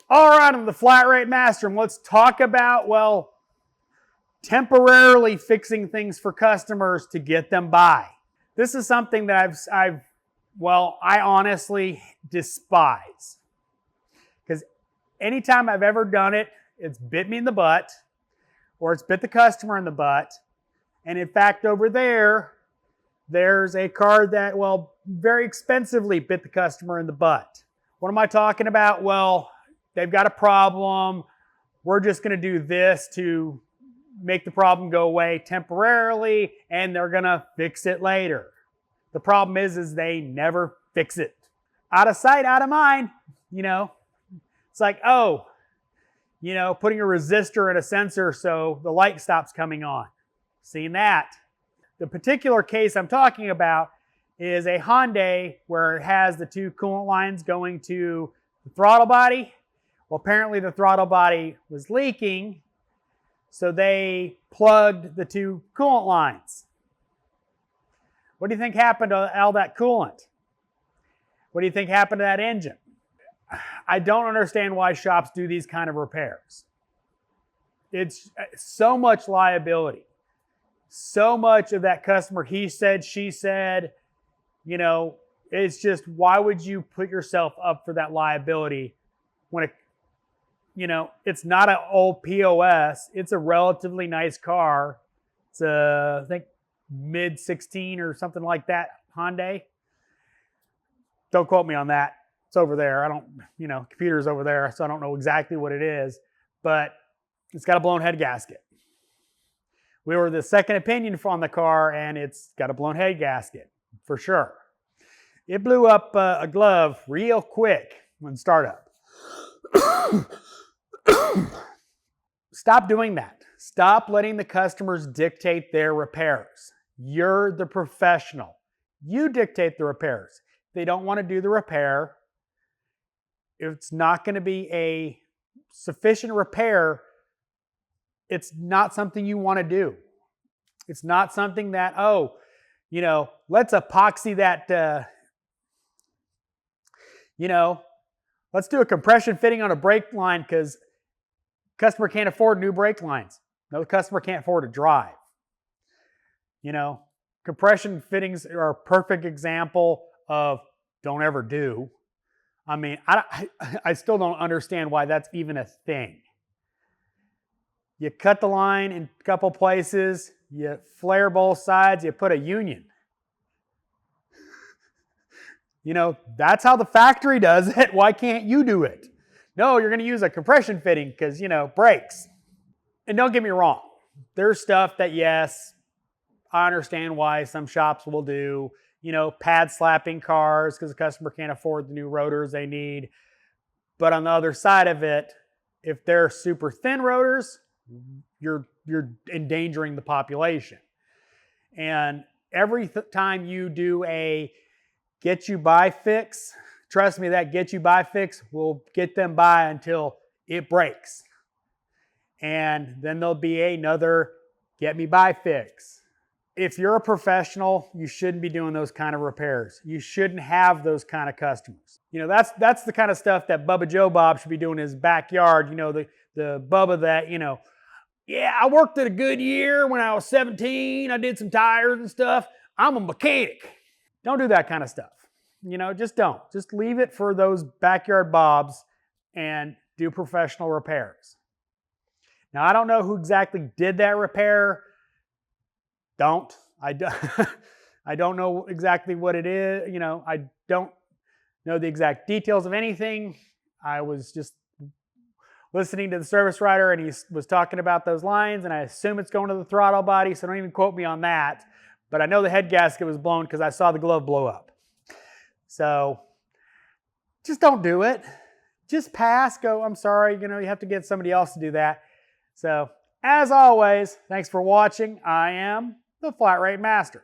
All right, I'm the Flat Rate Master, and let's talk about, well, temporarily fixing things for customers to get them by. This is something that I honestly despise. Because anytime I've ever done it, it's bit me in the butt, or it's bit the customer in the butt. And in fact, over there's a car that, well, very expensively bit the customer in the butt. What am I talking about? Well, they've got a problem. We're just going to do this to make the problem go away temporarily, and they're going to fix it later. The problem is they never fix it. Out of sight, out of mind. It's like, putting a resistor in a sensor so the light stops coming on. Seen that. The particular case I'm talking about is a Hyundai where it has the two coolant lines going to the throttle body. Well, apparently the throttle body was leaking, so they plugged the two coolant lines. What do you think happened to all that coolant? What do you think happened to that engine? I don't understand why shops do these kind of repairs. It's so much liability. So much of that customer, he said, she said, it's just, why would you put yourself up for that liability when it's not an old POS, it's a relatively nice car. It's I think mid 16 or something like that, Hyundai. Don't quote me on that. It's over there. Computer's over there, so I don't know exactly what it is, but it's got a blown head gasket. We were the second opinion on the car, and it's got a blown head gasket, for sure. It blew up a glove real quick when startup. Stop doing that. Stop letting the customers dictate their repairs. You're the professional. You dictate the repairs. If they don't want to do the repair, if it's not going to be a sufficient repair, it's not something you want to do. It's not something that, let's epoxy that, let's do a compression fitting on a brake line because customer can't afford new brake lines. No, the customer can't afford to drive. Compression fittings are a perfect example of don't ever do. I still don't understand why that's even a thing. You cut the line in a couple places, you flare both sides, you put a union. That's how the factory does it. Why can't you do it? No, you're going to use a compression fitting because, brakes. And don't get me wrong. There's stuff that, yes, I understand why some shops will do, pad slapping cars because the customer can't afford the new rotors they need. But on the other side of it, if they're super thin rotors, you're endangering the population. And every time you do a get you by fix, trust me, that get you by fix will get them by until it breaks. And then there'll be another get me by fix. If you're a professional, you shouldn't be doing those kind of repairs. You shouldn't have those kind of customers. That's the kind of stuff that Bubba Joe Bob should be doing in his backyard. The Bubba that, I worked at a Goodyear when I was 17. I did some tires and stuff. I'm a mechanic. Don't do that kind of stuff. Just don't. Just leave it for those backyard Bobs and do professional repairs. Now, I don't know who exactly did that repair. I don't know exactly what it is. I don't know the exact details of anything. I was just listening to the service writer and he was talking about those lines, and I assume it's going to the throttle body, so don't even quote me on that. But I know the head gasket was blown because I saw the glove blow up. So just don't do it. Just pass, go, I'm sorry, you have to get somebody else to do that. So as always, thanks for watching. I am the Flat Rate Master.